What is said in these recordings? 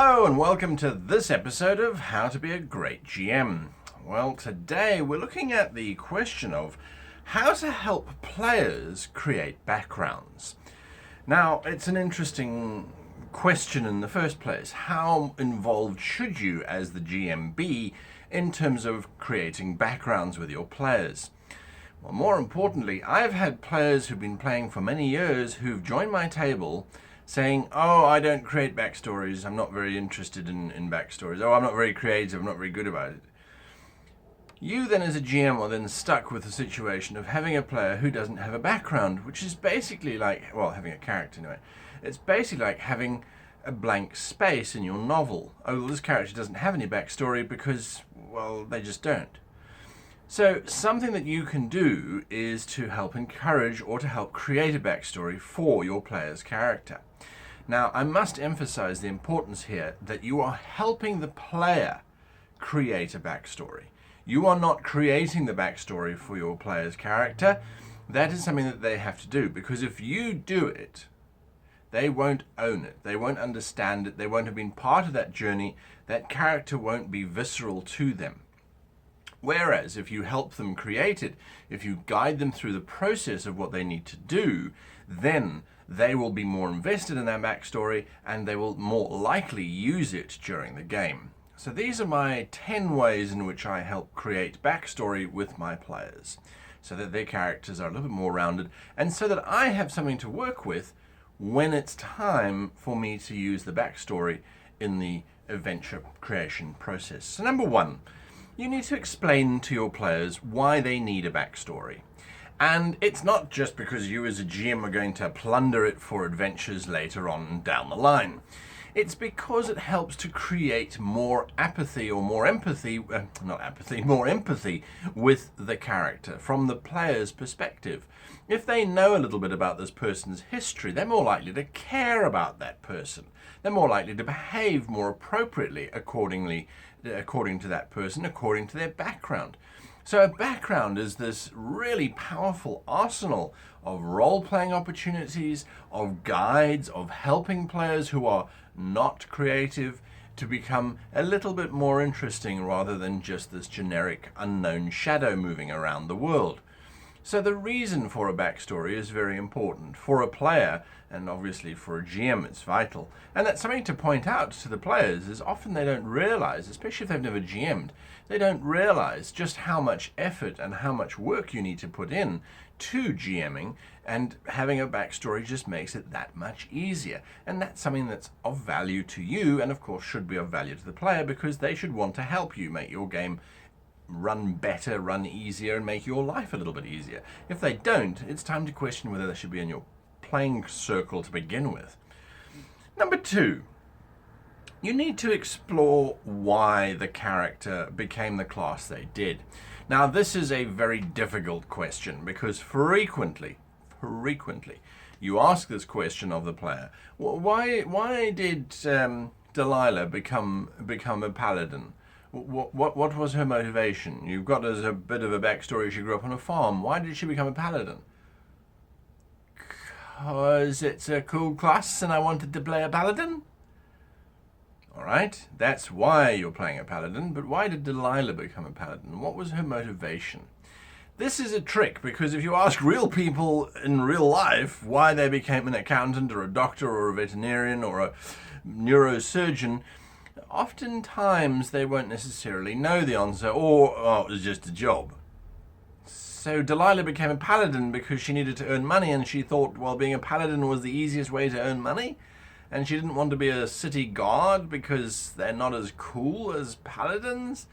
Hello and welcome to this episode of How to Be a Great GM. Well, today we're looking at the question of how to help players create backgrounds. Now, it's an interesting question in the first place. How involved should you as the GM be in terms of creating backgrounds with your players? Well, more importantly, I've had players who've been playing for many years who've joined my table saying, oh, I don't create backstories, I'm not very interested in backstories, oh, I'm not very creative, I'm not very good about it. You then as a GM are then stuck with the situation of having a player who doesn't have a background, which is basically like, well, having a character anyway. It's basically like having a blank space in your novel. Oh, well, this character doesn't have any backstory because, well, they just don't. So something that you can do is to help encourage or to help create a backstory for your player's character. Now, I must emphasize the importance here that you are helping the player create a backstory. You are not creating the backstory for your player's character. That is something that they have to do, because if you do it, they won't own it. They won't understand it. They won't have been part of that journey. That character won't be visceral to them. Whereas if you help them create it, if you guide them through the process of what they need to do, then they will be more invested in their backstory and they will more likely use it during the game. So these are my 10 ways in which I help create backstory with my players, so that their characters are a little bit more rounded and so that I have something to work with when it's time for me to use the backstory in the adventure creation process. So number one, you need to explain to your players why they need a backstory. And it's not just because you as a GM are going to plunder it for adventures later on down the line. It's because it helps to create more apathy or more empathy, more empathy with the character from the player's perspective. If they know a little bit about this person's history, they're more likely to care about that person. They're more likely to behave more appropriately according to that person, according to their background. So a background is this really powerful arsenal of role-playing opportunities, of guides, of helping players who are not creative to become a little bit more interesting rather than just this generic unknown shadow moving around the world. So the reason for a backstory is very important for a player, and obviously for a GM it's vital. And that's something to point out to the players, is often they don't realize, especially if they've never GM'd, they don't realize just how much effort and how much work you need to put in to GMing, and having a backstory just makes it that much easier. And that's something that's of value to you, and of course should be of value to the player, because they should want to help you make your game run better, run easier, and make your life a little bit easier. If they don't, it's time to question whether they should be in your playing circle to begin with. Number two, you need to explore why the character became the class they did. Now, this is a very difficult question because frequently, you ask this question of the player. Why did Delilah become a paladin? What was her motivation? You've got as a bit of a backstory, she grew up on a farm. Why did she become a paladin? Because it's a cool class and I wanted to play a paladin? Alright, that's why you're playing a paladin, but why did Delilah become a paladin? What was her motivation? This is a trick, because if you ask real people in real life why they became an accountant or a doctor or a veterinarian or a neurosurgeon, oftentimes they won't necessarily know the answer, or oh, it was just a job. So Delilah became a paladin because she needed to earn money, and she thought, well, being a paladin was the easiest way to earn money, and she didn't want to be a city guard because they're not as cool as paladins.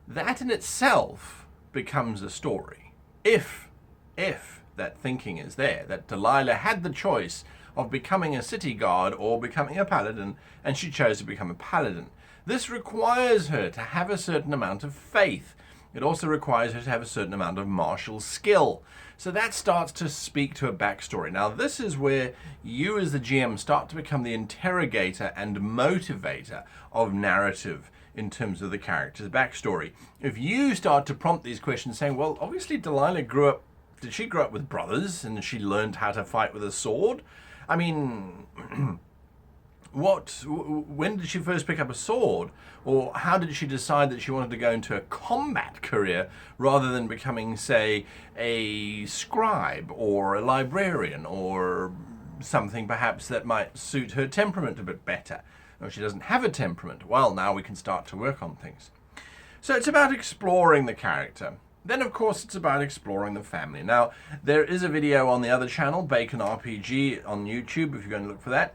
That in itself becomes a story. If that thinking is there, that Delilah had the choice of becoming a city guard or becoming a paladin, and she chose to become a paladin. This requires her to have a certain amount of faith. It also requires her to have a certain amount of martial skill. So that starts to speak to a backstory. Now, this is where you as the GM start to become the interrogator and motivator of narrative in terms of the character's backstory. If you start to prompt these questions saying, well, obviously Delilah did she grow up with brothers and she learned how to fight with a sword? I mean, when did she first pick up a sword? Or how did she decide that she wanted to go into a combat career rather than becoming, say, a scribe or a librarian or something perhaps that might suit her temperament a bit better? Or she doesn't have a temperament. Well, now we can start to work on things. So it's about exploring the character. Then, of course, it's about exploring the family. Now, there is a video on the other channel, Bacon RPG, on YouTube, if you're going to look for that,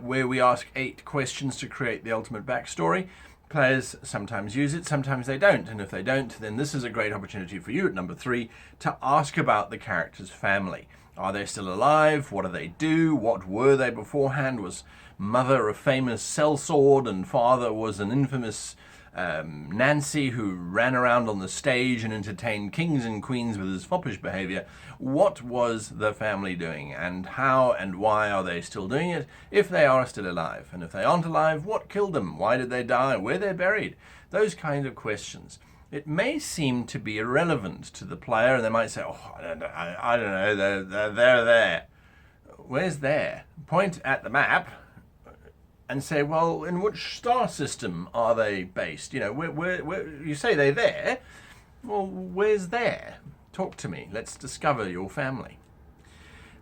where we ask 8 questions to create the ultimate backstory. Players sometimes use it, sometimes they don't. And if they don't, then this is a great opportunity for you at number 3 to ask about the character's family. Are they still alive? What do they do? What were they beforehand? Was mother a famous sellsword and father was an infamous Nancy who ran around on the stage and entertained kings and queens with his foppish behavior? What was the family doing, and how and why are they still doing it if they are still alive? And if they aren't alive, what killed them? Why did they die? Where they're buried? Those kind of questions. It may seem to be irrelevant to the player, and they might say, oh, I don't know, they're there. Where's there? Point at the map and say, well, in which star system are they based? You know, where you say they're there. Well, where's there? Talk to me. Let's discover your family.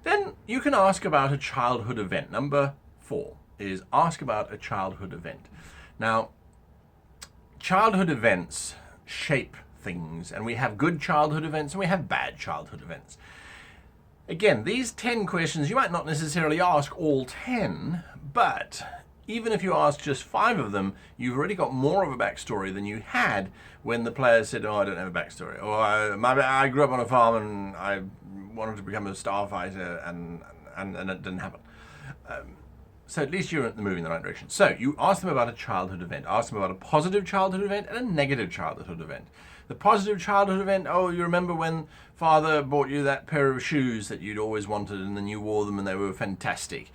Then you can ask about a childhood event. Number 4 is ask about a childhood event. Now, childhood events shape things, and we have good childhood events and we have bad childhood events. Again, these 10 questions, you might not necessarily ask all 10, but even if you ask just 5 of them, you've already got more of a backstory than you had when the player said, oh, I don't have a backstory. Or I grew up on a farm and I wanted to become a starfighter and it didn't happen. So at least you're moving in the right direction. So you ask them about a childhood event. Ask them about a positive childhood event and a negative childhood event. The positive childhood event, oh, you remember when father bought you that pair of shoes that you'd always wanted and then you wore them and they were fantastic.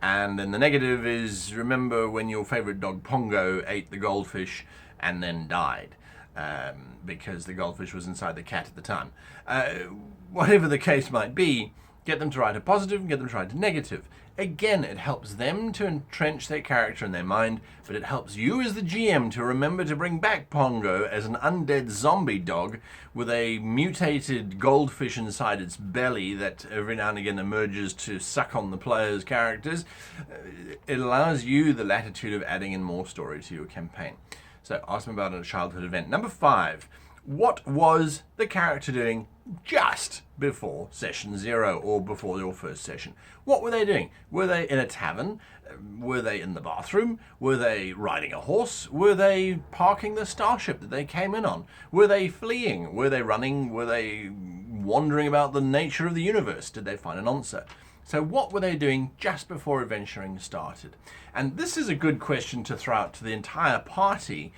And then the negative is, remember when your favorite dog Pongo ate the goldfish and then died because the goldfish was inside the cat at the time. Whatever the case might be, get them to write a positive and get them to write a negative. Again, it helps them to entrench their character in their mind, but it helps you as the GM to remember to bring back Pongo as an undead zombie dog with a mutated goldfish inside its belly that every now and again emerges to suck on the player's characters. It allows you the latitude of adding in more story to your campaign. So ask them about a childhood event. Number 5, what was the character doing just before session 0 or before your first session? What were they doing? Were they in a tavern? Were they in the bathroom? Were they riding a horse? Were they parking the starship that they came in on? Were they fleeing? Were they running? Were they wandering about the nature of the universe? Did they find an answer? So what were they doing just before adventuring started? And this is a good question to throw out to the entire party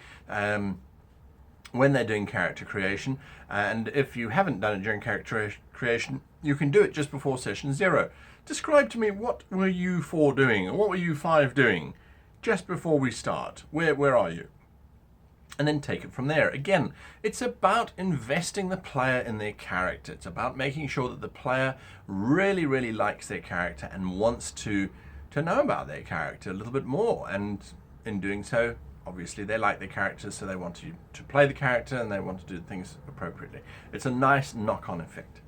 when they're doing character creation. And if you haven't done it during character creation, you can do it just before session 0. Describe to me, what were you 4 doing, or what were you 5 doing just before we start? Where are you? And then take it from there. Again, it's about investing the player in their character. It's about making sure that the player really, really likes their character and wants to know about their character a little bit more. And in doing so, obviously they like their character, so they want you to play the character and they want to do things appropriately. It's a nice knock-on effect.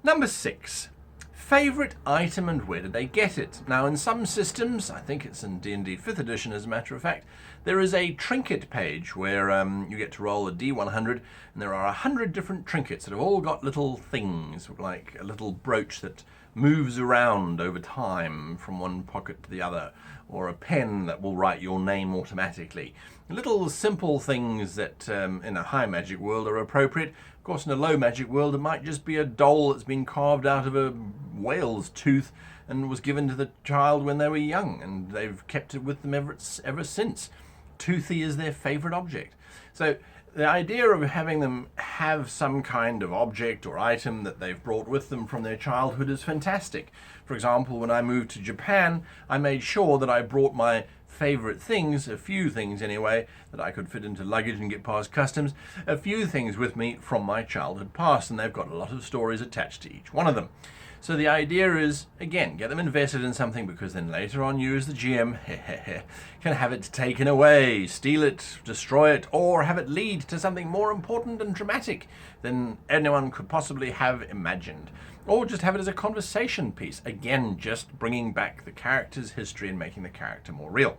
Number 6, favorite item and where did they get it? Now, in some systems, I think it's in D&D 5th edition as a matter of fact, there is a trinket page where you get to roll a D100 and there are 100 different trinkets that have all got little things, like a little brooch that moves around over time from one pocket to the other, or a pen that will write your name automatically. Little simple things that in a high magic world are appropriate. Of course, in a low magic world, it might just be a doll that's been carved out of a whale's tooth and was given to the child when they were young, and they've kept it with them ever since. Toothy is their favorite object. So the idea of having them have some kind of object or item that they've brought with them from their childhood is fantastic. For example, when I moved to Japan, I made sure that I brought my favorite things, a few things anyway, that I could fit into luggage and get past customs, a few things with me from my childhood past, and they've got a lot of stories attached to each one of them. So the idea is, again, get them invested in something, because then later on you as the GM can have it taken away, steal it, destroy it, or have it lead to something more important and dramatic than anyone could possibly have imagined. Or just have it as a conversation piece. Again, just bringing back the character's history and making the character more real.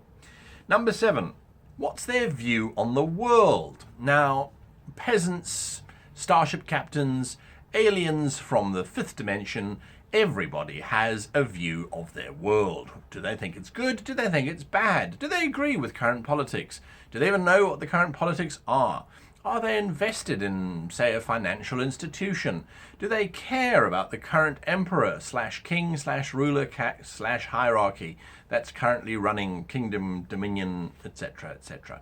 Number 7, what's their view on the world? Now, peasants, starship captains, aliens from the 5th dimension, everybody has a view of their world. Do they think it's good? Do they think it's bad? Do they agree with current politics? Do they even know what the current politics are? Are they invested in, say, a financial institution? Do they care about the current emperor / king / ruler / hierarchy that's currently running kingdom, dominion, etc., etc.?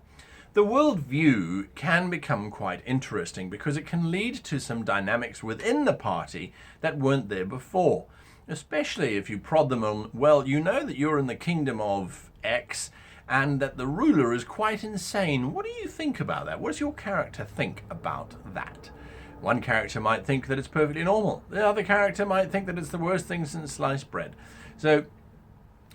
The worldview can become quite interesting because it can lead to some dynamics within the party that weren't there before, especially if you prod them on, well, you know that you're in the kingdom of X and that the ruler is quite insane. What do you think about that? What does your character think about that? One character might think that it's perfectly normal. The other character might think that it's the worst thing since sliced bread. So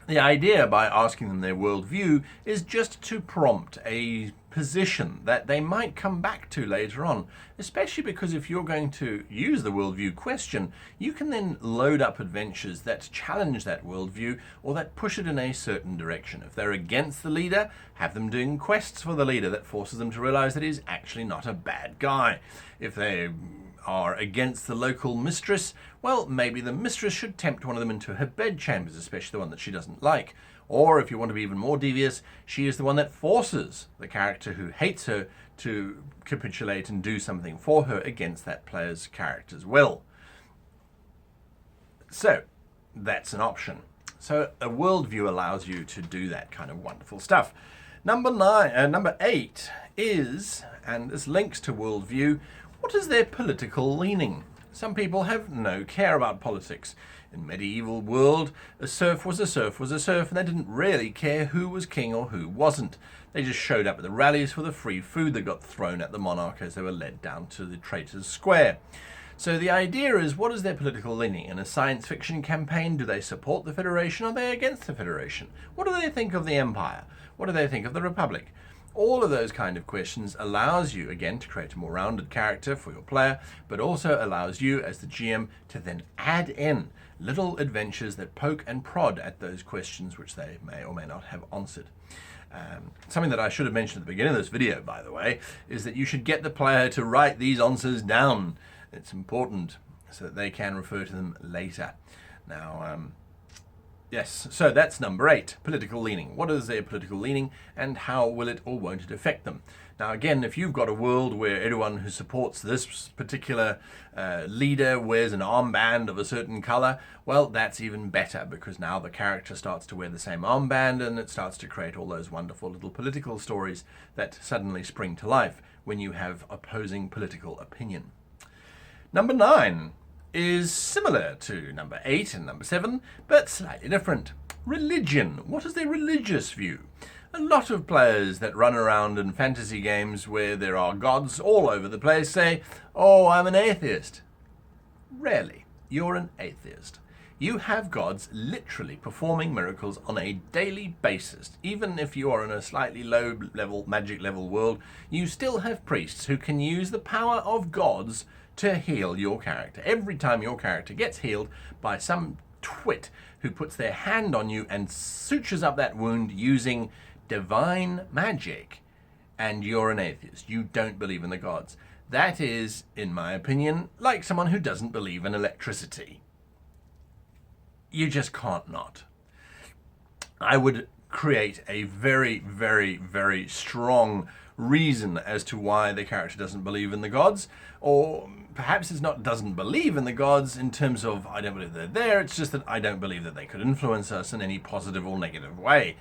the idea by asking them their worldview is just to prompt a position that they might come back to later on, especially because if you're going to use the worldview question, you can then load up adventures that challenge that worldview or that push it in a certain direction. If they're against the leader, have them doing quests for the leader that forces them to realize that he's actually not a bad guy. If they are against the local mistress, well, maybe the mistress should tempt one of them into her bedchambers, especially the one that she doesn't like. Or if you want to be even more devious, she is the one that forces the character who hates her to capitulate and do something for her against that player's character's will. So that's an option. So a worldview allows you to do that kind of wonderful stuff. Number 8 is, and this links to worldview, what is their political leaning? Some people have no care about politics. In medieval world, a serf was a serf was a serf, and they didn't really care who was king or who wasn't. They just showed up at the rallies for the free food that got thrown at the monarch as they were led down to the Traitors' Square. So the idea is, what is their political leaning? In a science fiction campaign, do they support the Federation or are they against the Federation? What do they think of the Empire? What do they think of the Republic? All of those kind of questions allows you, again, to create a more rounded character for your player, but also allows you as the GM to then add in little adventures that poke and prod at those questions which they may or may not have answered. Something that I should have mentioned at the beginning of this video, by the way, is that you should get the player to write these answers down. It's important so that they can refer to them later. Now, yes, so that's number 8, political leaning. What is their political leaning and how will it or won't it affect them? Now again, if you've got a world where everyone who supports this particular leader wears an armband of a certain color, well, that's even better because now the character starts to wear the same armband and it starts to create all those wonderful little political stories that suddenly spring to life when you have opposing political opinion. Number 9 is similar to number 8 and number 7, but slightly different. Religion. What is their religious view? A lot of players that run around in fantasy games where there are gods all over the place say, oh, I'm an atheist. Rarely. You're an atheist. You have gods literally performing miracles on a daily basis. Even if you are in a slightly low level, magic level world, you still have priests who can use the power of gods to heal your character. Every time your character gets healed by some twit who puts their hand on you and sutures up that wound using divine magic, and you're an atheist. You don't believe in the gods. That is, in my opinion, like someone who doesn't believe in electricity. You just can't not. I would create a very, very, very strong reason as to why the character doesn't believe in the gods, or perhaps it's not doesn't believe in the gods in terms of I don't believe they're there, it's just that I don't believe that they could influence us in any positive or negative way.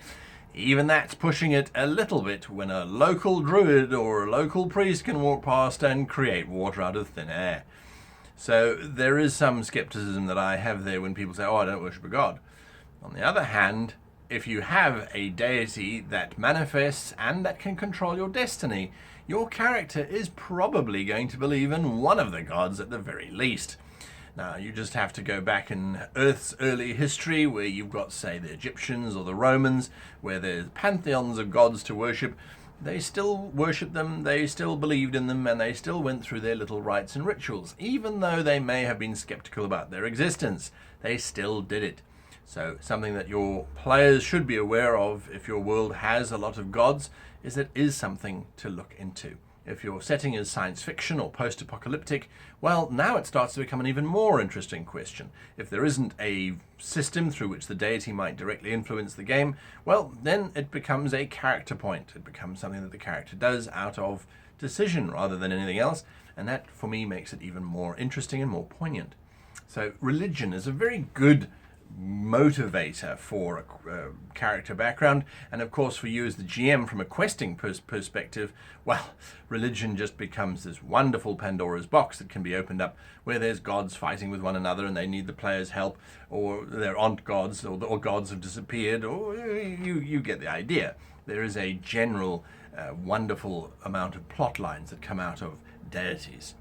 Even that's pushing it a little bit when a local druid or a local priest can walk past and create water out of thin air. So there is some skepticism that I have there when people say, oh, I don't worship a god. On the other hand, if you have a deity that manifests and that can control your destiny, your character is probably going to believe in one of the gods at the very least. Now, you just have to go back in Earth's early history where you've got, say, the Egyptians or the Romans, where there's pantheons of gods to worship. They still worshipped them, they still believed in them, and they still went through their little rites and rituals. Even though they may have been skeptical about their existence, they still did it. So something that your players should be aware of if your world has a lot of gods is that it is something to look into. If your setting is science fiction or post-apocalyptic, well, now it starts to become an even more interesting question. If there isn't a system through which the deity might directly influence the game, well, then it becomes a character point. It becomes something that the character does out of decision rather than anything else, and that, for me, makes it even more interesting and more poignant. So religion is a very good motivator for a character background, and of course for you as the GM from a questing perspective, well, religion just becomes this wonderful Pandora's box that can be opened up where there's gods fighting with one another and they need the player's help, or there aren't gods, or gods have disappeared, or you get the idea. There is a general wonderful amount of plot lines that come out of deities.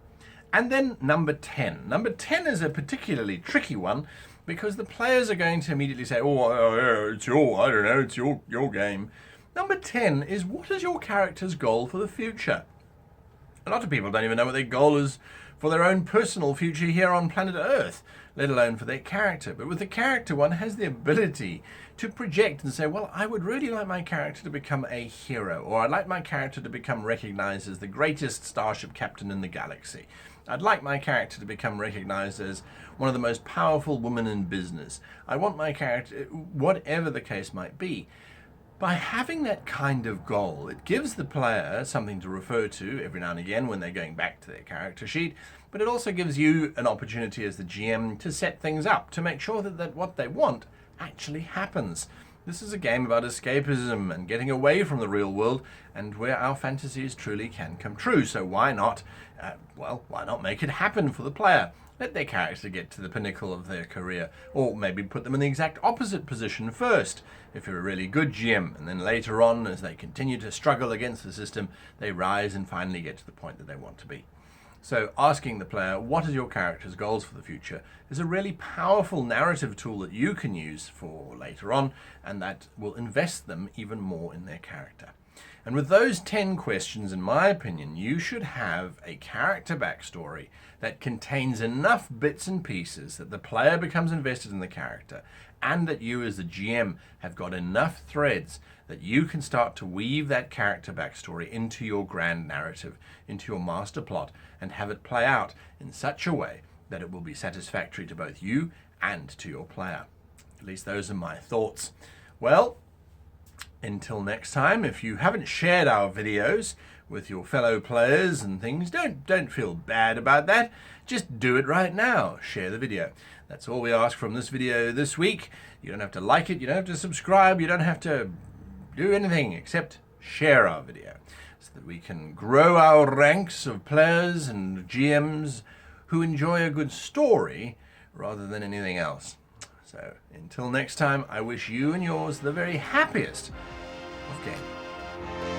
And then number 10. Number 10 is a particularly tricky one, because the players are going to immediately say, it's your game. Number 10 is, what is your character's goal for the future? A lot of people don't even know what their goal is for their own personal future here on planet Earth, let alone for their character. But with the character, one has the ability to project and say, well, I would really like my character to become a hero, or I'd like my character to become recognized as the greatest starship captain in the galaxy. I'd like my character to become recognized as one of the most powerful women in business. I want my character, whatever the case might be. By having that kind of goal, it gives the player something to refer to every now and again when they're going back to their character sheet, but it also gives you an opportunity as the GM to set things up, to make sure that what they want actually happens. This is a game about escapism and getting away from the real world, and where our fantasies truly can come true. So why not, why not make it happen for the player? Let their character get to the pinnacle of their career, or maybe put them in the exact opposite position first, if you're a really good GM, and then later on, as they continue to struggle against the system, they rise and finally get to the point that they want to be. So asking the player, what is your character's goals for the future, is a really powerful narrative tool that you can use for later on, and that will invest them even more in their character. And with those 10 questions, in my opinion, you should have a character backstory that contains enough bits and pieces that the player becomes invested in the character, and that you as the GM have got enough threads that you can start to weave that character backstory into your grand narrative, into your master plot, and have it play out in such a way that it will be satisfactory to both you and to your player. At least those are my thoughts. Well, until next time, if you haven't shared our videos with your fellow players and things, don't feel bad about that. Just do it right now. Share the video. That's all we ask from this video this week. You don't have to like it, you don't have to subscribe, you don't have to do anything except share our video, so that we can grow our ranks of players and GMs who enjoy a good story rather than anything else. So until next time, I wish you and yours the very happiest of gaming.